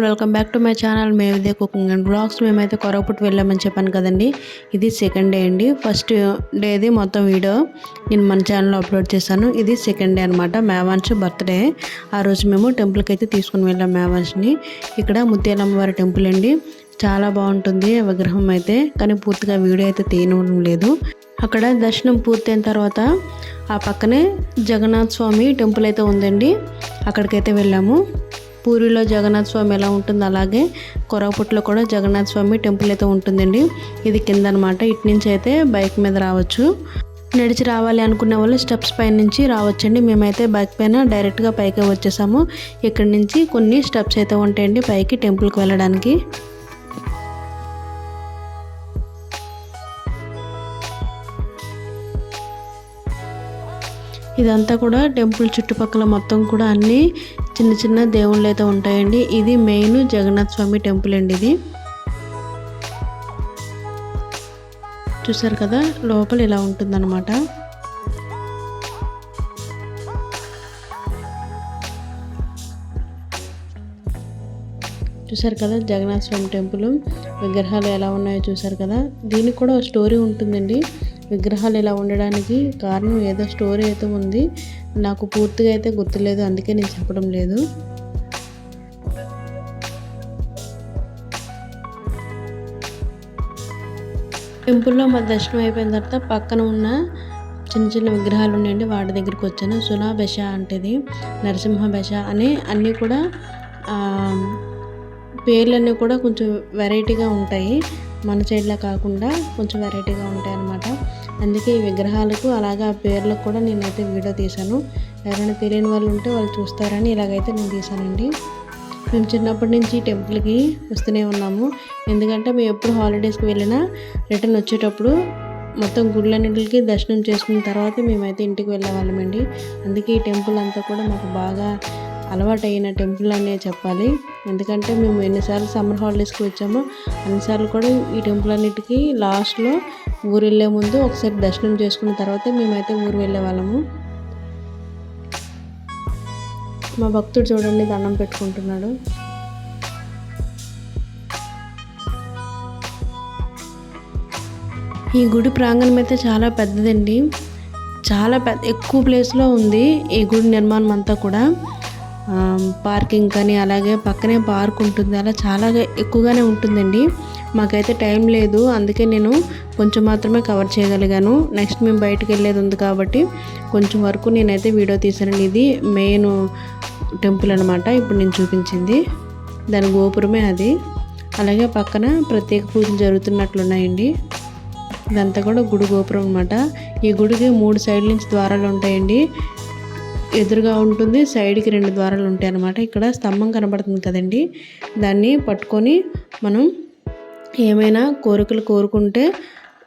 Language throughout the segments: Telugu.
Welcome back to my channel మevdev కుకింగ్ అండ్ వ్లాగ్స్. మేమైతే కొరపుట్ వెళ్ళామని చెప్పాను కదండి. ఇది సెకండ్ డే అండి. ఫస్ట్ డేది మొత్తం వీడియో నేను మన ఛానల్లో అప్లోడ్ చేశాను. ఇది సెకండ్ డే అనమాట, మేవాన్స్ బర్త్డే. ఆ రోజు మేము టెంపుల్కి అయితే తీసుకుని వెళ్ళాం మేవాన్స్ని. ఇక్కడ ముత్యాలమ్మవారి టెంపుల్ అండి, చాలా బాగుంటుంది విగ్రహం అయితే, కానీ పూర్తిగా వీడియో అయితే తీయడం లేదు. అక్కడ దర్శనం పూర్తయిన తర్వాత ఆ పక్కనే జగన్నాథ్ స్వామి టెంపుల్ అయితే ఉందండి, అక్కడికైతే వెళ్ళాము. పూరిలో జగన్నాథ్ స్వామి ఎలా ఉంటుందో అలాగే కొరపుట్లో కూడా జగన్నాథ్ స్వామి టెంపుల్ అయితే ఉంటుందండి. ఇది కింద అనమాట. ఇటు నుంచి అయితే బైక్ మీద రావచ్చు. నడిచి రావాలి అనుకునే వాళ్ళు స్టెప్స్ పైన నుంచి రావచ్చండి. మేమైతే బైక్ పైన డైరెక్ట్గా పైకి వచ్చేసాము. ఇక్కడ నుంచి కొన్ని స్టెప్స్ అయితే ఉంటాయండి పైకి టెంపుల్కి వెళ్ళడానికి. ఇదంతా కూడా టెంపుల్ చుట్టుపక్కల మొత్తం కూడా అన్ని చిన్న చిన్న దేవుళ్ళు అయితే ఉంటాయండి. ఇది మెయిన్ జగన్నాథ్ స్వామి టెంపుల్ అండి. ఇది చూసారు కదా, లోపల ఇలా ఉంటుందన్నమాట. చూసారు కదా జగన్నాథ్ స్వామి టెంపుల్ విగ్రహాలు ఎలా ఉన్నాయో చూసారు కదా. దీనికి కూడా ఒక స్టోరీ ఉంటుందండి. విగ్రహాలు ఇలా ఉండడానికి కారణం ఏదో స్టోరీ అయితే ఉంది, నాకు పూర్తిగా అయితే గుర్తులేదు, అందుకే నేను చెప్పడం లేదు. టెంపుల్లో మా దర్శనం అయిపోయిన తర్వాత పక్కన ఉన్న చిన్న చిన్న విగ్రహాలు ఉన్నాయండి, వాటి దగ్గరికి వచ్చాను. సునాబెష అంటేది, నరసింహ బెష అని అన్నీ కూడా పేర్లన్నీ కూడా కొంచెం వెరైటీగా ఉంటాయి. మన సైడ్లా కాకుండా కొంచెం వెరైటీగా ఉంటాయి అన్నమాట. అందుకే ఈ విగ్రహాలకు అలాగా ఆ పేర్లకు కూడా నేనైతే వీడియో తీశాను. ఎవరైనా తెలియని వాళ్ళు ఉంటే వాళ్ళు చూస్తారని ఇలాగైతే నేను తీశానండి. మేము చిన్నప్పటి నుంచి టెంపుల్కి వస్తూనే ఉన్నాము, ఎందుకంటే మేము ఎప్పుడు హాలిడేస్కి వెళ్ళినా రిటర్న్ వచ్చేటప్పుడు మొత్తం గుళ్ళన్నింటికి దర్శనం చేసుకున్న తర్వాత మేమైతే ఇంటికి వెళ్ళేవాళ్ళమండి. అందుకే ఈ టెంపుల్ అంతా కూడా మాకు బాగా అలవాటు అయిన టెంపుల్ అనే చెప్పాలి. ఎందుకంటే మేము ఎన్నిసార్లు సమ్మర్ హాలిడేస్కి వచ్చామో అన్నిసార్లు కూడా ఈ టెంపుల్ అన్నిటికీ లాస్ట్లో ఊరు వెళ్ళే ముందు ఒకసారి దర్శనం చేసుకున్న తర్వాత మేమైతే ఊరు వెళ్ళే వాళ్ళము. మా భక్తుడు చూడండి దండం పెట్టుకుంటున్నాడు. ఈ గుడి ప్రాంగణం అయితే చాలా పెద్దదండి, చాలా ఎక్కువ ప్లేస్లో ఉంది ఈ గుడి నిర్మాణం అంతా కూడా. పార్కింగ్ కానీ అలాగే పక్కనే పార్క్ ఉంటుంది, అలా చాలా ఎక్కువగానే ఉంటుందండి. మాకైతే టైం లేదు, అందుకే నేను కొంచెం మాత్రమే కవర్ చేయగలిగాను. నెక్స్ట్ మేము బయటకు వెళ్ళేది ఉంది కాబట్టి కొంచెం వరకు నేనైతే వీడియో తీసానండి. ఇది మెయిన్ టెంపుల్ అనమాట, ఇప్పుడు నేను చూపించింది దాని గోపురమే అది. అలాగే పక్కన ప్రత్యేక పూజలు జరుగుతున్నట్లున్నాయండి. ఇదంతా కూడా గుడి గోపురం అనమాట. ఈ గుడికి 3 సైడ్ల నుంచి ద్వారాలు ఉంటాయండి. ఎదురుగా ఉంటుంది, సైడ్కి 2 ద్వారాలు ఉంటాయి అన్నమాట. ఇక్కడ స్తంభం కనబడుతుంది కదండి, దాన్ని పట్టుకొని మనం ఏమైనా కోరికలు కోరుకుంటే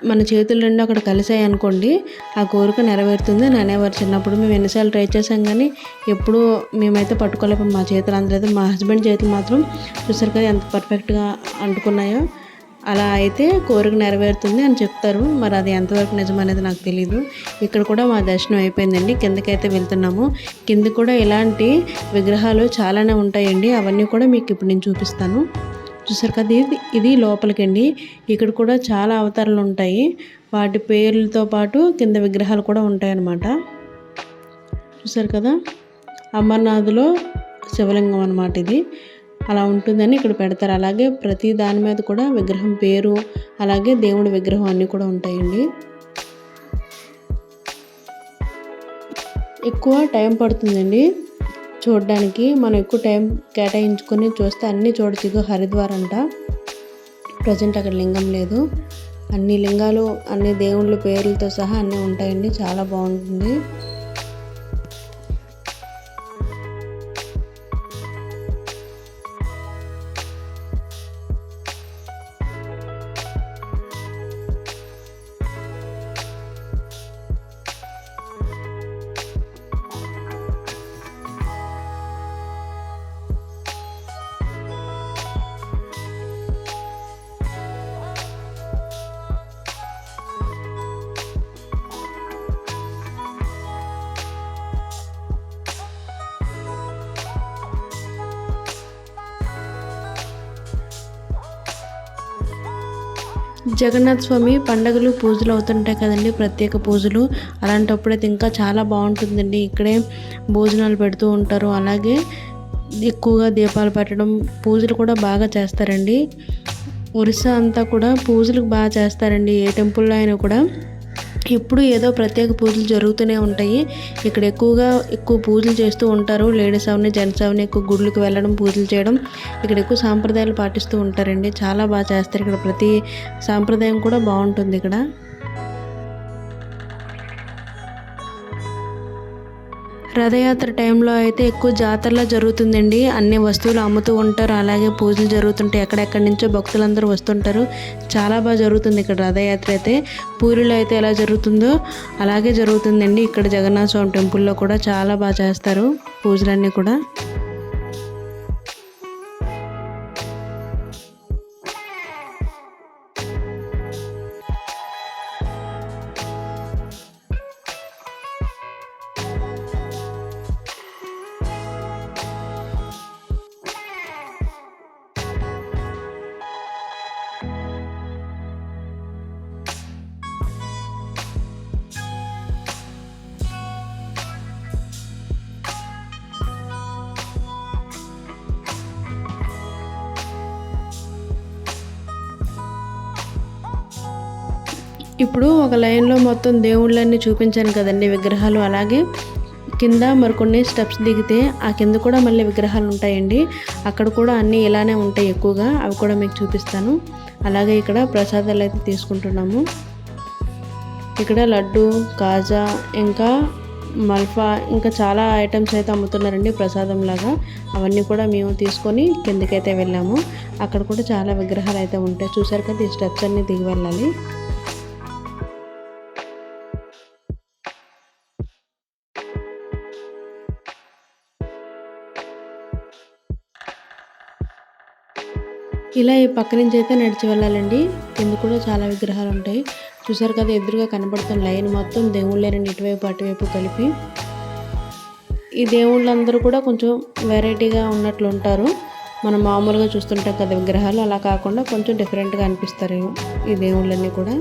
మన చేతులు 2 అక్కడ కలిసాయి అనుకోండి, ఆ కోరిక నెరవేరుతుంది అని అనేవారు చిన్నప్పుడు. మేము ఎన్నిసార్లు ట్రై చేసాం కానీ ఎప్పుడూ మేమైతే పట్టుకోలేకపోయాం. మా చేతులు అందలేదు, మా హస్బెండ్ చేతులు మాత్రం చూసారు కదా ఎంత పర్ఫెక్ట్గా అంటుకున్నాయో. అలా అయితే కోరిక నెరవేరుతుంది అని చెప్తారు, మరి అది ఎంతవరకు నిజం అనేది నాకు తెలీదు. ఇక్కడ కూడా మా దర్శనం అయిపోయిందండి, కిందకైతే వెళ్తున్నాము. కింద కూడా ఇలాంటి విగ్రహాలు చాలానే ఉంటాయండి, అవన్నీ కూడా మీకు ఇప్పుడు నేను చూపిస్తాను. చూసారు కదా ఇది లోపలికండి. ఇక్కడ కూడా చాలా అవతారాలు ఉంటాయి, వాటి పేర్లతో పాటు కింద విగ్రహాలు కూడా ఉంటాయన్నమాట. చూసారు కదా అమర్నాథ్లో శివలింగం అన్నమాట ఇది. అలా ఉంటుందని ఇక్కడ పెడతారు. అలాగే ప్రతి దాని మీద కూడా విగ్రహం పేరు, అలాగే దేవుడి విగ్రహం అన్నీ కూడా ఉంటాయండి. ఎక్కువ టైం పడుతుందండి చూడడానికి, మనం ఎక్కువ టైం కేటాయించుకొని చూస్తే అన్నీ చూడొచ్చు. ఇగో హరిద్వార్ అంట, ప్రజెంట్ అక్కడ లింగం లేదు. అన్ని లింగాలు అన్ని దేవుళ్ళ పేర్లతో సహా అన్నీ ఉంటాయండి, చాలా బాగుంటుంది. జగన్నాథ స్వామి పండగలు పూజలు అవుతుంటాయి కదండి, ప్రత్యేక పూజలు. అలాంటప్పుడైతే ఇంకా చాలా బాగుంటుందండి. ఇక్కడే భోజనాలు పెడుతూ ఉంటారు. అలాగే ఎక్కువగా దీపాలు పెట్టడం, పూజలు కూడా బాగా చేస్తారండి. ఒరిస్సా అంతా కూడా పూజలకు బాగా చేస్తారండి. ఏ టెంపుల్లో అయినా కూడా ఎప్పుడు ఏదో ప్రత్యేక పూజలు జరుగుతూనే ఉంటాయి. ఇక్కడ ఎక్కువ పూజలు చేస్తూ ఉంటారు. లేడీస్ అవని జెంట్స్ అవని ఎక్కువ గుళ్ళకి వెళ్ళడం, పూజలు చేయడం, ఇక్కడ ఎక్కువ సాంప్రదాయాలు పాటిస్తూ ఉంటారండి. చాలా బాగా చేస్తారు. ఇక్కడ ప్రతి సాంప్రదాయం కూడా బాగుంటుంది ఇక్కడ. రథయాత్ర టైంలో అయితే ఎక్కువ జాతరలా జరుగుతుందండి. అన్ని వస్తువులు అమ్ముతూ ఉంటారు. అలాగే పూజలు జరుగుతుంటాయి. ఎక్కడెక్కడి నుంచో భక్తులందరూ వస్తుంటారు. చాలా బాగా జరుగుతుంది ఇక్కడ రథయాత్ర అయితే. పూరిలో అయితే ఎలా జరుగుతుందో అలాగే జరుగుతుందండి. ఇక్కడ జగన్నాథ స్వామి టెంపుల్లో కూడా చాలా బాగా చేస్తారు పూజలన్నీ కూడా. ఇప్పుడు ఒక లైన్లో మొత్తం దేవుళ్ళన్నీ చూపించాను కదండి, విగ్రహాలు. అలాగే కింద మరికొన్ని స్టెప్స్ దిగితే ఆ కింద కూడా మళ్ళీ విగ్రహాలు ఉంటాయండి. అక్కడ కూడా అన్నీ ఇలానే ఉంటాయి ఎక్కువగా. అవి కూడా మీకు చూపిస్తాను. అలాగే ఇక్కడ ప్రసాదాలు అయితే తీసుకుంటున్నాము. ఇక్కడ లడ్డు, కాజా, ఇంకా మల్ఫా, ఇంకా చాలా ఐటమ్స్ అయితే అమ్ముతున్నారండి ప్రసాదం లాగా. అవన్నీ కూడా మేము తీసుకొని కిందకైతే వెళ్ళాము. అక్కడ కూడా చాలా విగ్రహాలు అయితే ఉంటాయి. చూసారు కదా, ఈ స్టెప్స్ అన్నీ దిగి వెళ్ళాలి. ఇలా ఈ పక్క నుంచి అయితే నడిచి వెళ్ళాలండి. కింద కూడా చాలా విగ్రహాలు ఉంటాయి. చూసారు కదా, ఎదురుగా కనబడుతున్న లైన్ మొత్తం దేవుళ్ళేనండి, ఇటువైపు అటువైపు కలిపి. ఈ దేవుళ్ళందరూ కూడా కొంచెం వెరైటీగా ఉన్నట్లు ఉంటారు. మనం మామూలుగా చూస్తుంటాం కదా విగ్రహాలు, అలా కాకుండా కొంచెం డిఫరెంట్గా అనిపిస్తారు ఈ దేవుళ్ళన్నీ కూడా.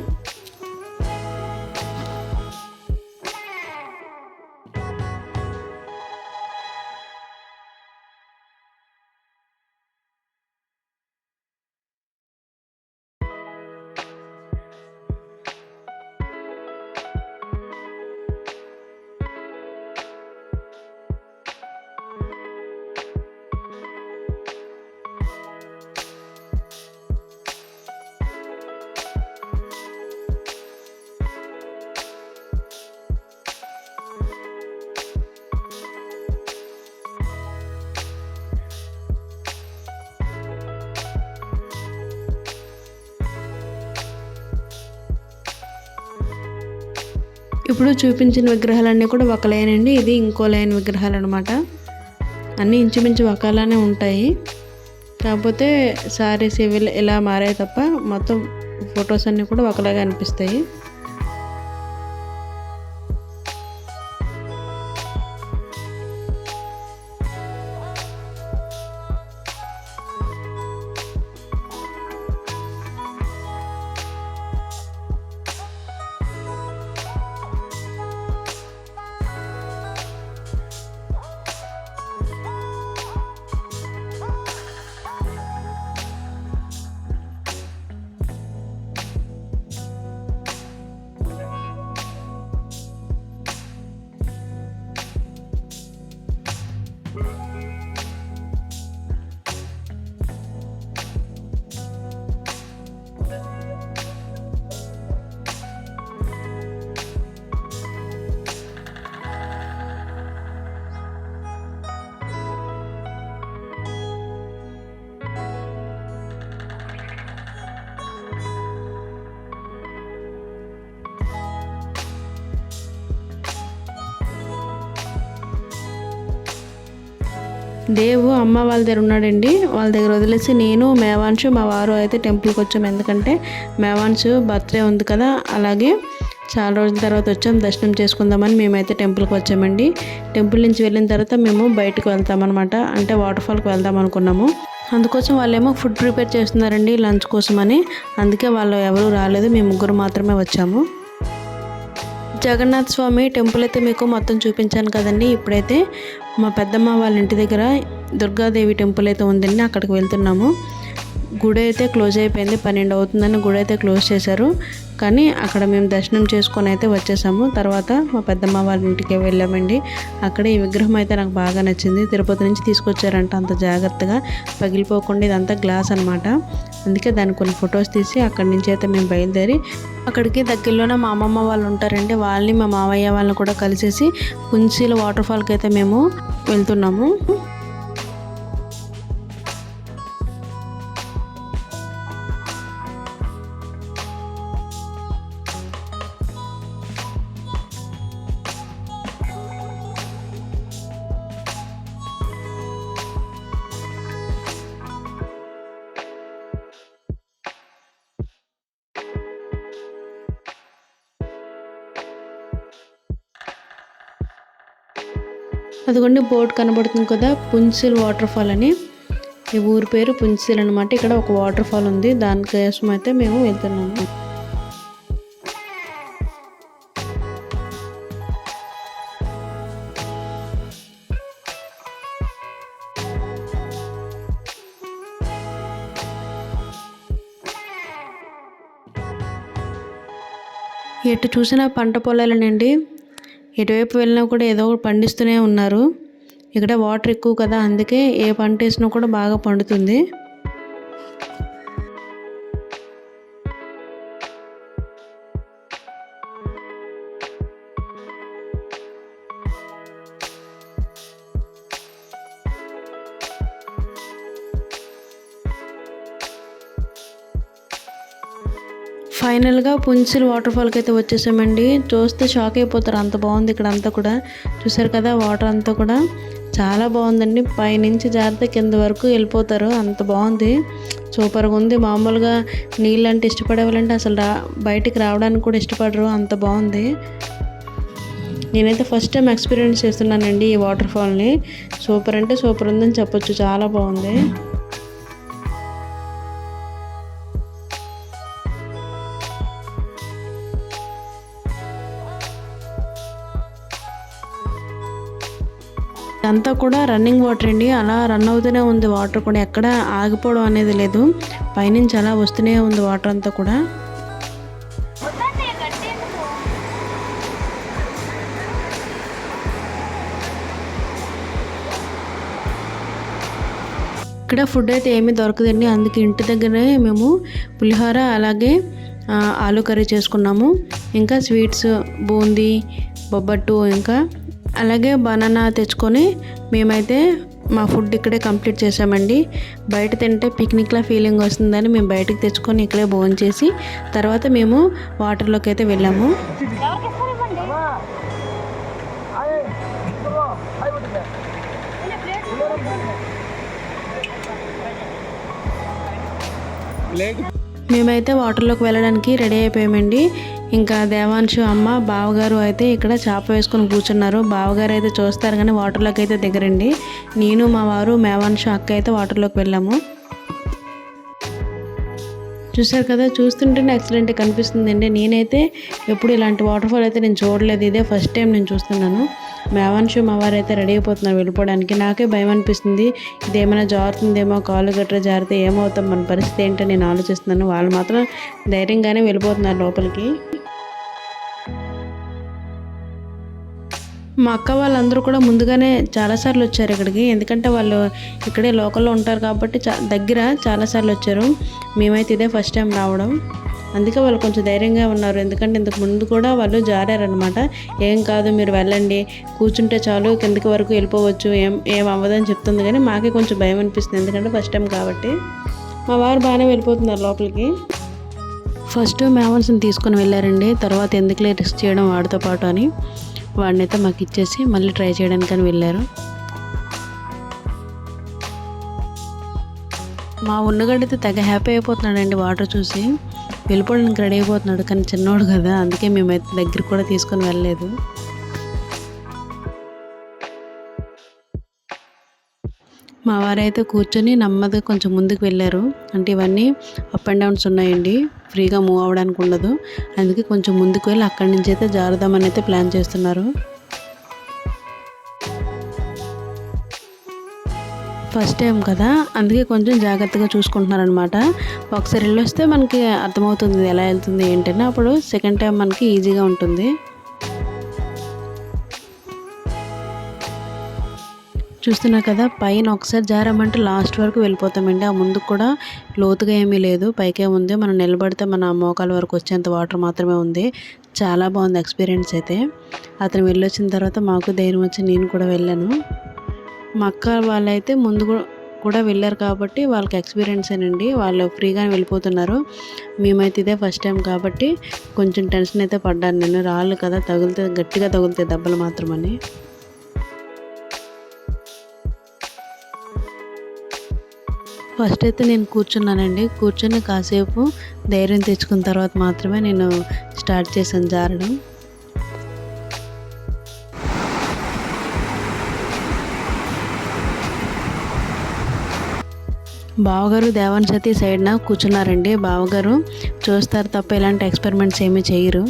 ఇప్పుడు చూపించిన విగ్రహాలన్నీ కూడా ఒక లైన్ అండి. ఇది ఇంకో లైన్ విగ్రహాలు అనమాట. అన్నీ ఇంచుమించు ఒకలానే ఉంటాయి. కాకపోతే సారీస్ ఇవి ఇలా మారాయి తప్ప మొత్తం ఫొటోస్ అన్నీ కూడా ఒకలాగా అనిపిస్తాయి. దేవు అమ్మ వాళ్ళ దగ్గర ఉన్నాడండి. వాళ్ళ దగ్గర వదిలేసి నేను, మేవాన్షు, మా వారు అయితే టెంపుల్కి వచ్చాము. ఎందుకంటే మేవాన్షు బర్త్డే ఉంది కదా, అలాగే చాలా రోజుల తర్వాత వచ్చాం, దర్శనం చేసుకుందామని మేమైతే టెంపుల్కి వచ్చామండి. టెంపుల్ నుంచి వెళ్ళిన తర్వాత మేము బయటకు వెళ్తామన్నమాట. అంటే వాటర్ఫాల్కి వెళ్దాం అనుకున్నాము. అందుకోసం వాళ్ళేమో ఫుడ్ ప్రిపేర్ చేస్తున్నారండి లంచ్ కోసమని. అందుకే వాళ్ళు ఎవరూ రాలేదు, మేము ముగ్గురు మాత్రమే వచ్చాము. జగన్నాథ స్వామి టెంపుల్ అయితే మీకు మొత్తం చూపించాను కదండి. ఇప్పుడైతే మా పెద్దమ్మ వాళ్ళ ఇంటి దగ్గర దుర్గాదేవి టెంపుల్ అయితే ఉందండి, అక్కడికి వెళ్తున్నాము. గుడి అయితే క్లోజ్ అయిపోయింది, 12 అవుతుందని గుడి అయితే క్లోజ్ చేశారు. కానీ అక్కడ మేము దర్శనం చేసుకొని అయితే వచ్చేసాము. తర్వాత మా పెద్దమ్మ వాళ్ళ ఇంటికి వెళ్ళామండి. అక్కడ ఈ విగ్రహం అయితే నాకు బాగా నచ్చింది. తిరుపతి నుంచి తీసుకొచ్చారంట, అంత జాగ్రత్తగా పగిలిపోకుండా. ఇదంతా గ్లాస్ అనమాట. అందుకే దాన్ని కొన్ని ఫొటోస్ తీసి అక్కడి నుంచి అయితే మేము బయలుదేరి అక్కడికి దగ్గరలోనే మా అమ్మమ్మ వాళ్ళు ఉంటారండి, వాళ్ళని మా మావయ్య వాళ్ళని కూడా కలిసేసి పుంజీల వాటర్ఫాల్కి అయితే మేము వెళ్తున్నాము. అదిగోండి బోర్డు కనబడుతుంది కదా, పుంజిల్ వాటర్ఫాల్ అని. ఈ ఊరి పేరు పుంజిల్ అనమాట. ఇక్కడ ఒక వాటర్ఫాల్ ఉంది, దానికోసం అయితే మేము వెళ్తున్నాము. ఎటు చూసినా పంట పొలాలనండి, ఎటువైపు వెళ్ళినా కూడా ఏదో ఒకటి పండిస్తూనే ఉన్నారు. ఇక్కడ వాటర్ ఎక్కువ కదా, అందుకే ఏ పంట వేసినా కూడా బాగా పండుతుంది. ఫైనల్గా పుంజిల్ వాటర్ఫాల్కి అయితే వచ్చేసామండి. చూస్తే షాక్ అయిపోతారు, అంత బాగుంది ఇక్కడ అంతా కూడా. చూసారు కదా వాటర్ అంతా కూడా చాలా బాగుందండి. పైనుంచి జారితే కింద వరకు వెళ్ళిపోతారు, అంత బాగుంది, సూపర్గా ఉంది. మామూలుగా నీళ్ళు అంటే ఇష్టపడే వాళ్ళంటే అసలు బయటికి రావడానికి కూడా ఇష్టపడరు, అంత బాగుంది. నేనైతే ఫస్ట్ టైం ఎక్స్పీరియన్స్ చేస్తున్నానండి ఈ వాటర్ఫాల్ని. సూపర్ అంటే సూపర్ ఉందని చెప్పొచ్చు, చాలా బాగుంది. అంతా కూడా రన్నింగ్ వాటర్ అండి, అలా రన్ అవుతూనే ఉంది వాటర్ కూడా, ఎక్కడ ఆగిపోవడం అనేది లేదు. పైనుంచి అలా వస్తూనే ఉంది వాటర్ అంతా కూడా. ఇక్కడ ఫుడ్ అయితే ఏమీ దొరకదండి, అందుకే ఇంటి దగ్గరే మేము పులిహోర అలాగే ఆలు కర్రీ చేసుకున్నాము. ఇంకా స్వీట్స్, బూందీ, బొబ్బట్టు, ఇంకా అలాగే బనానా తెచ్చుకొని మేమైతే మా ఫుడ్ ఇక్కడే కంప్లీట్ చేసామండి. బయట తింటే పిక్నిక్లా ఫీలింగ్ వస్తుందని మేము బయటకు తెచ్చుకొని ఇక్కడే భోజనం చేసి తర్వాత మేము వాటర్లోకి అయితే వెళ్ళాము. మేమైతే వాటర్లోకి వెళ్ళడానికి రెడీ అయిపోయామండి. ఇంకా దేవాంశు అమ్మ బావగారు అయితే ఇక్కడ చేప వేసుకొని కూర్చున్నారు. బావగారు అయితే చూస్తారు కానీ వాటర్లోకి అయితే దిగరండి. నేను మా వారు మేవాంశు అక్క అయితే వాటర్లోకి వెళ్ళాము. చూసారు కదా, చూస్తుంటేనే ఎక్సలెంట్ కనిపిస్తుందండి. నేనైతే ఎప్పుడు ఇలాంటి వాటర్ఫాల్ అయితే నేను చూడలేదు, ఇదే ఫస్ట్ టైం నేను చూస్తున్నాను. మేవాంశు మా వారు అయితే రెడీ అయిపోతున్నారు వెళ్ళిపోవడానికి. నాకే భయం అనిపిస్తుంది, ఇదేమైనా జారుతుందేమో, కాళ్ళు గట్రా జారితే ఏమవుతాం, మన పరిస్థితి ఏంటో నేను ఆలోచిస్తున్నాను. వాళ్ళు మాత్రం ధైర్యంగానే వెళ్ళిపోతున్నారు లోపలికి. మా అక్క వాళ్ళందరూ కూడా ముందుగానే చాలాసార్లు వచ్చారు ఇక్కడికి, ఎందుకంటే వాళ్ళు ఇక్కడే లోకల్లో ఉంటారు కాబట్టి దగ్గర చాలాసార్లు వచ్చారు. మేమైతే ఇదే ఫస్ట్ టైం రావడం, అందుకే వాళ్ళు కొంచెం ధైర్యంగా ఉన్నారు. ఎందుకంటే ఇంతకు ముందు కూడా వాళ్ళు జారారనమాట. ఏం కాదు మీరు వెళ్ళండి, కూర్చుంటే చాలు, కిందకి వరకు వెళ్ళిపోవచ్చు, ఏం అవ్వదని చెప్తుంది. కానీ మాకే కొంచెం భయం అనిపిస్తుంది, ఎందుకంటే ఫస్ట్ టైం కాబట్టి. మా వారు బాగానే వెళ్ళిపోతున్నారు లోపలికి. ఫస్ట్ మేవన్స్ని తీసుకొని వెళ్ళారండి, తర్వాత ఎందుకులే రిస్క్ చేయడం వాడితో పాటు అని వాడినైతే మాకు ఇచ్చేసి మళ్ళీ ట్రై చేయడానికని వెళ్ళారు. మా ఉన్నగడ్డైతే తెగ హ్యాపీ అయిపోతున్నాడండి వాటర్ చూసి, వెళ్ళిపోవడానికి రెడీ అయిపోతున్నాడు. కానీ చిన్నోడు కదా, అందుకే మేమైతే దగ్గరికి కూడా తీసుకొని వెళ్ళలేదు. మా వారైతే కూర్చొని నెమ్మదిగా కొంచెం ముందుకు వెళ్ళారు. అంటే ఇవన్నీ అప్ అండ్ డౌన్స్ ఉన్నాయండి, ఫ్రీగా మూవ్ అవ్వడానికి ఉండదు. అందుకే కొంచెం ముందుకు వెళ్ళి అక్కడి నుంచి అయితే జారుదామని అయితే ప్లాన్ చేస్తున్నారు. ఫస్ట్ టైం కదా, అందుకే కొంచెం జాగ్రత్తగా చూసుకుంటున్నారనమాట. ఒకసారి వెళ్ళొస్తే మనకి అర్థమవుతుంది ఎలా వెళ్తుంది ఏంటని, అప్పుడు సెకండ్ టైం మనకి ఈజీగా ఉంటుంది. చూస్తున్నారు కదా, పైన ఒకసారి జారామంటే లాస్ట్ వరకు వెళ్ళిపోతామండి. ఆ ముందుకు కూడా లోతుగా ఏమీ లేదు, పైకే ఉంది. మనం నిలబడితే మన మోకాల వరకు వచ్చేంత వాటర్ మాత్రమే ఉంది. చాలా బాగుంది ఎక్స్పీరియన్స్ అయితే. అతను వెళ్ళొచ్చిన తర్వాత మాకు ధైర్యం వచ్చి నేను కూడా వెళ్ళాను. మా అక్క వాళ్ళైతే ముందు కూడా వెళ్ళారు కాబట్టి వాళ్ళకి ఎక్స్పీరియన్స్ ఏనండి, వాళ్ళు ఫ్రీగానే వెళ్ళిపోతున్నారు. మేమైతే ఇదే ఫస్ట్ టైం కాబట్టి కొంచెం టెన్షన్ అయితే పడ్డాను నేను. రాళ్ళు కదా, తగిలితే గట్టిగా తగులుతాయి దెబ్బలు మాత్రమని. ఫస్ట్ అయితే నేను కూర్చున్నానండి. కూర్చొని కాసేపు ధైర్యం తెచ్చుకున్న తర్వాత మాత్రమే నేను స్టార్ట్ చేశాను జారడం. బావగారు దేవాన్ సతీ సైడ్న కూర్చున్నారండి. బావగారు చూస్తారు తప్ప ఇలాంటి ఎక్స్పెరిమెంట్స్ ఏమీ చేయరు.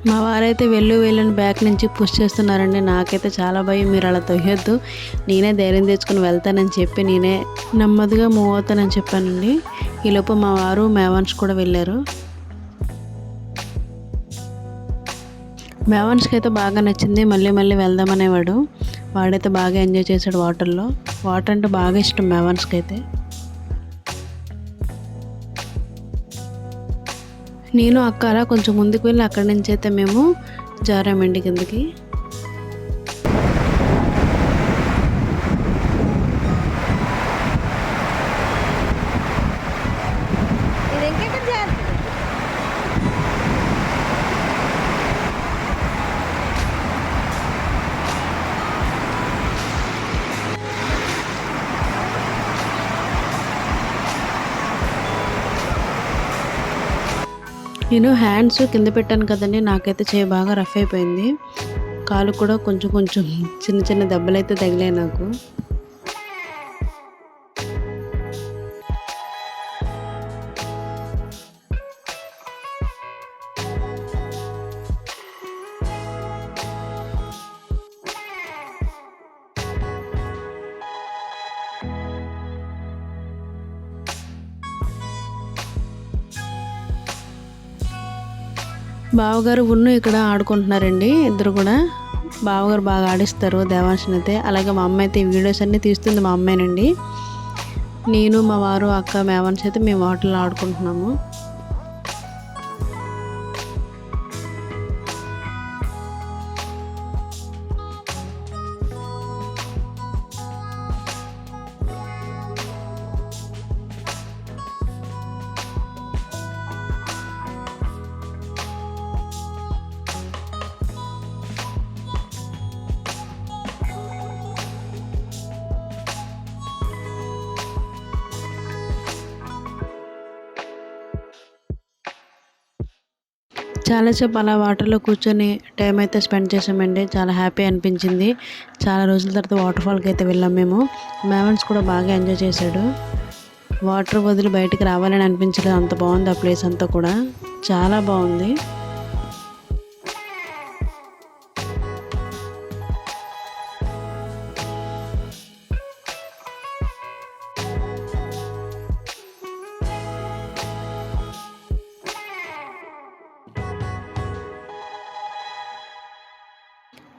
మా వారైతే వెళ్ళని బ్యాక్ నుంచి పుష్ చేస్తున్నారండి. నాకైతే చాలా భయం, మీరు అలా తొయ్యొద్దు, నేనే ధైర్యం తెచ్చుకుని వెళ్తానని చెప్పి నేనే నెమ్మదిగా మూవ్ అవుతానని చెప్పానండి. ఈలోపు మా వారు మేవాన్స్ కూడా వెళ్ళారు. మేవాన్స్కి అయితే బాగా నచ్చింది, మళ్ళీ మళ్ళీ వెళ్దామనేవాడు. వాడైతే బాగా ఎంజాయ్ చేశాడు వాటర్లో. వాటర్ అంటే బాగా ఇష్టం మేవాన్స్కి అయితే. నేను అక్క అలా కొంచెం ముందుకు వెళ్ళి అక్కడి నుంచి అయితే మేము జారామండి కిందకి. నేను హ్యాండ్స్ కింద పెట్టాను కదండి, నాకైతే చేయి బాగా రఫ్ అయిపోయింది. కాలు కూడా కొంచెం కొంచెం చిన్న చిన్న దెబ్బలైతే తగిలాయి నాకు. బావగారు ఇక్కడ ఆడుకుంటున్నారండి ఇద్దరు కూడా. బావగారు బాగా ఆడిస్తారు దేవాంశని అయితే. అలాగే మా అమ్మ అయితే వీడియోస్ అన్నీ తీస్తుంది, మా అమ్మాయినండి. నేను మా వారు అక్క మేవాన్స్ అయితే మేము వాటర్లో ఆడుకుంటున్నాము. చాలాసేపు అలా వాటర్లో కూర్చొని టైం అయితే స్పెండ్ చేసామండి. చాలా హ్యాపీ అనిపించింది. చాలా రోజుల తర్వాత వాటర్ఫాల్కి అయితే వెళ్ళాం మేము. మేవన్స్ కూడా బాగా ఎంజాయ్ చేశాడు. వాటర్ వదిలి బయటికి రావాలని అనిపించలేదు, అంత బాగుంది ఆ ప్లేస్ అంతా కూడా, చాలా బాగుంది.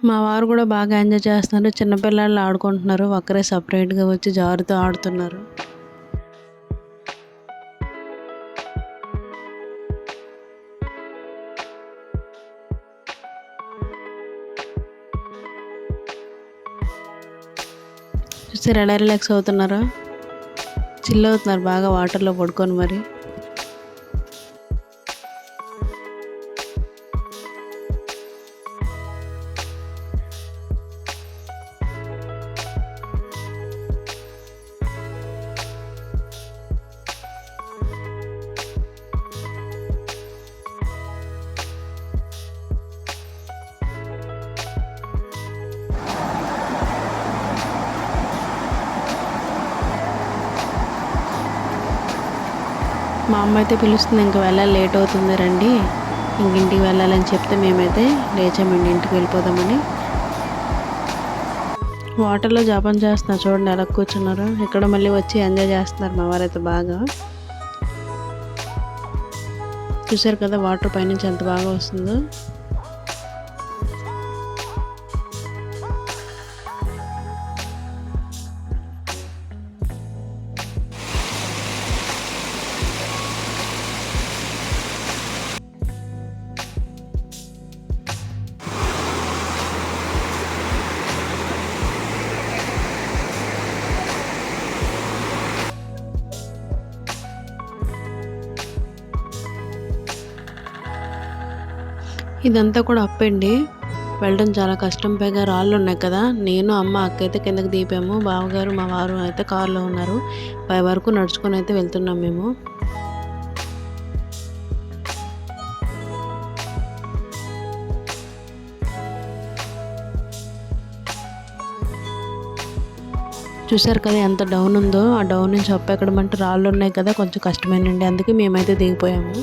మా వారు కూడా బాగా ఎంజాయ్ చేస్తున్నారు. చిన్నపిల్లలు ఆడుకుంటున్నారు, ఒక్కరే సపరేట్గా వచ్చి జారుతూ ఆడుతున్నారు. చూసారు ఎలా రిలాక్స్ అవుతున్నారో, చిల్ అవుతున్నారు బాగా వాటర్లో పడుకొని మరి. మా అమ్మ అయితే పిలుస్తుంది, ఇంక వెళ్ళాలి, లేట్ అవుతుంది రండి, ఇంక ఇంటికి వెళ్ళాలని చెప్తే మేమైతే లేచామండి ఇంటికి వెళ్ళిపోదామని. వాటర్లో జపం చేస్తున్నారు చూడండి ఎలా కూర్చున్నారు. ఇక్కడ మళ్ళీ వచ్చి ఎంజాయ్ చేస్తున్నారు మా వారైతే బాగా. చూసారు కదా వాటర్ పైనుంచి ఎంత బాగా వస్తుందో. ఇదంతా కూడా అప్పండి, వెళ్ళడం చాలా కష్టం, పైగా రాళ్ళు ఉన్నాయి కదా. నేను అమ్మ అక్క అయితే కిందకి దిపాము, బావగారు మా వారు అయితే కారులో ఉన్నారు. పై వరకు నడుచుకొని అయితే వెళ్తున్నాం మేము. చూసారు కదా ఎంత డౌన్ ఉందో. ఆ డౌన్ నుంచి అప్ ఎక్కడమంటే రాళ్ళు ఉన్నాయి కదా, కొంచెం కష్టమేనండి, అందుకే మేమైతే దిగిపోయాము.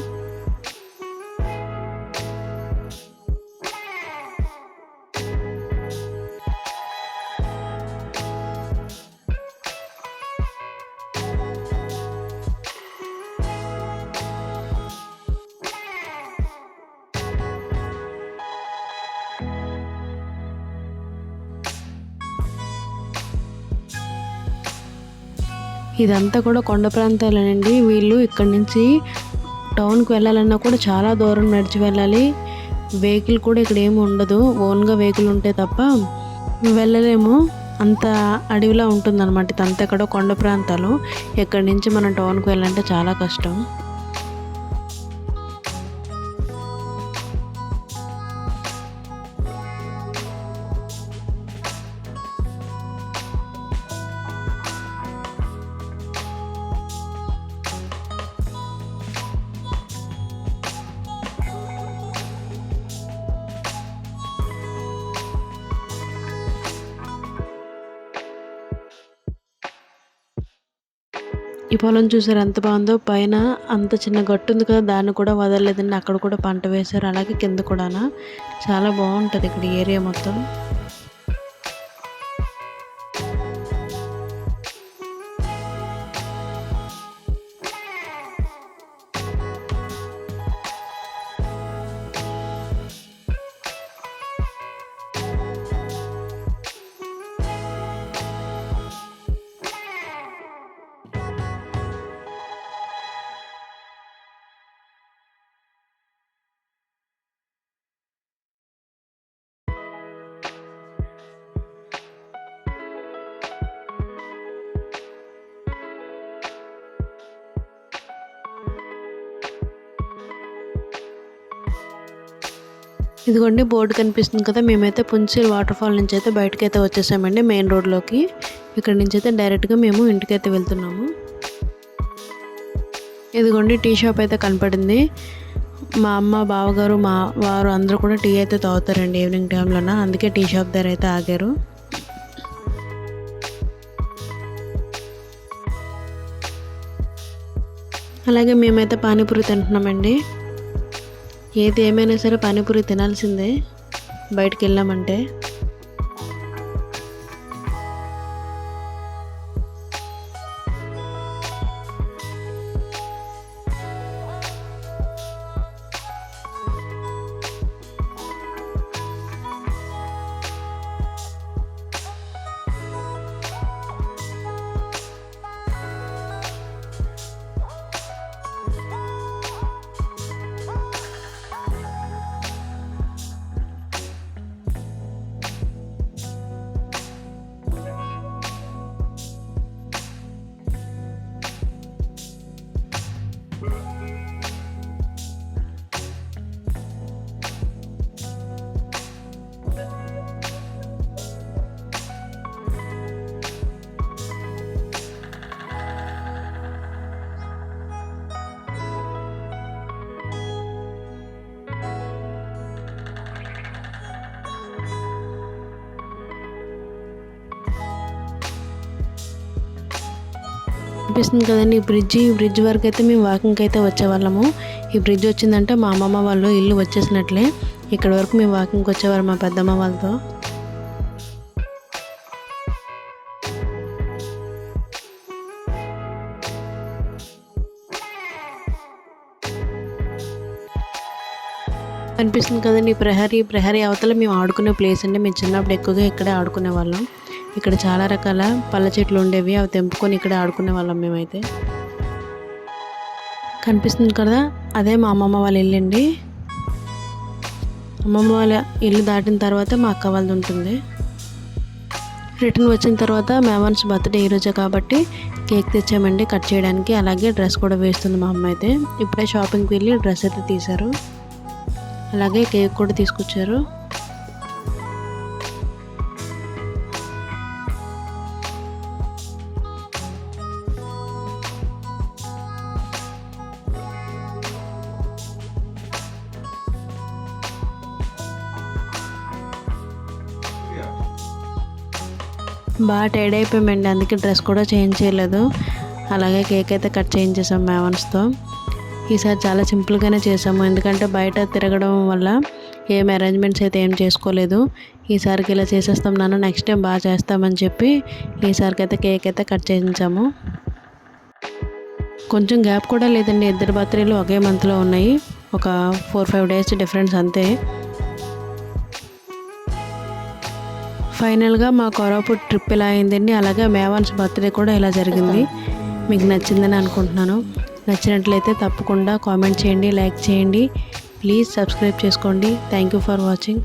ఇదంతా కూడా కొండ ప్రాంతాలేనండి. వీళ్ళు ఇక్కడి నుంచి టౌన్కి వెళ్ళాలన్నా కూడా చాలా దూరం నడిచి వెళ్ళాలి. వెహికల్ కూడా ఇక్కడ ఏమి ఉండదు, ఓన్గా వెహికల్ ఉంటే తప్ప వెళ్ళలేము. అంత అడవిలా ఉంటుందన్నమాట. ఇదంతా ఇక్కడ కొండ ప్రాంతాలు. ఇక్కడి నుంచి మనం టౌన్కి వెళ్ళాలంటే చాలా కష్టం. ఈ పొలం చూసారు ఎంత బాగుందో. పైన అంత చిన్న గట్టు ఉంది కదా, దాన్ని కూడా వదలలేదండి. అక్కడ కూడా పంట వేశారు, అలాగే కింద కూడా. చాలా బాగుంటుంది ఇక్కడ ఏరియా మొత్తం. ఇదిగోండి బోర్డు కనిపిస్తుంది కదా, మేమైతే పుంచిల్ వాటర్ఫాల్ నుంచి అయితే బయటకైతే వచ్చేసామండి మెయిన్ రోడ్లోకి. ఇక్కడ నుంచి అయితే డైరెక్ట్గా మేము ఇంటికైతే వెళ్తున్నాము. ఇదిగోండి టీ షాప్ అయితే కనపడింది. మా అమ్మ బావగారు మా వారు అందరూ కూడా టీ అయితే తాగుతారండి ఈవినింగ్ టైంలోన, అందుకే టీ షాప్ దగ్గర అయితే ఆగారు. అలాగే మేమైతే పానీపూరి తింటున్నామండి. ఏది ఏమైనా సరే పానీపూరి తినాల్సిందే బయటికి వెళ్ళామంటే. అనిపిస్తుంది కదండి ఈ బ్రిడ్జ్ వరకు అయితే మేము వాకింగ్కి అయితే వచ్చేవాళ్ళము. ఈ బ్రిడ్జ్ వచ్చిందంటే మా అమ్మమ్మ వాళ్ళు ఇల్లు వచ్చేసినట్లే. ఇక్కడ వరకు మేము వాకింగ్కి వచ్చేవారు మా పెద్దమ్మ వాళ్ళతో. అనిపిస్తుంది కదండి ప్రహరీ అవతల మేము ఆడుకునే ప్లేస్ అండి. మేము చిన్నప్పుడు ఎక్కువగా ఇక్కడే ఆడుకునే వాళ్ళం. ఇక్కడ చాలా రకాల పళ్ళ చెట్లు ఉండేవి, అవి తెంపుకొని ఇక్కడే ఆడుకునే వాళ్ళం మేమైతే. కనిపిస్తుంది కదా, అదే మా అమ్మమ్మ వాళ్ళ ఇల్లు అండి. అమ్మమ్మ వాళ్ళ ఇల్లు దాటిన తర్వాత మా అక్క వాళ్ళది ఉంటుంది. రిటర్న్ వచ్చిన తర్వాత మేవన్స్ బర్త్డే ఈరోజే కాబట్టి కేక్ తెచ్చామండి కట్ చేయడానికి. అలాగే డ్రెస్ కూడా వేస్తుంది మా అమ్మ అయితే. ఇప్పుడే షాపింగ్కి వెళ్ళి డ్రెస్ అయితే తీశారు, అలాగే కేక్ కూడా తీసుకొచ్చారు. బాగా టైర్డ్ అయిపోయామండి, అందుకే డ్రెస్ కూడా చేంజ్ చేయలేదు. అలాగే కేక్ అయితే కట్ చేయించేసాం మేవన్స్తో. ఈసారి చాలా సింపుల్గానే చేసాము, ఎందుకంటే బయట తిరగడం వల్ల ఏం అరేంజ్మెంట్స్ అయితే ఏం చేసుకోలేదు. ఈసారికి ఇలా చేసేస్తాం నాన్న, నెక్స్ట్ టైం బాగా చేస్తామని చెప్పి ఈసారికి అయితే కేక్ అయితే కట్ చేయించాము. కొంచెం గ్యాప్ కూడా లేదండి, ఇద్దరు బర్త్డేలు ఒకే మంత్లో ఉన్నాయి. ఒక 4-5 డేస్ డిఫరెన్స్ అంతే. ఫైనల్గా మా కొరాపుట్ ట్రిప్ ఇలా అయిందండి. అలాగే మేవాన్స్ బర్త్డే కూడా ఇలా జరిగింది. మీకు నచ్చిందని అనుకుంటున్నాను. నచ్చినట్లయితే తప్పకుండా కామెంట్ చేయండి, లైక్ చేయండి, ప్లీజ్ సబ్స్క్రైబ్ చేసుకోండి. Thank you for watching.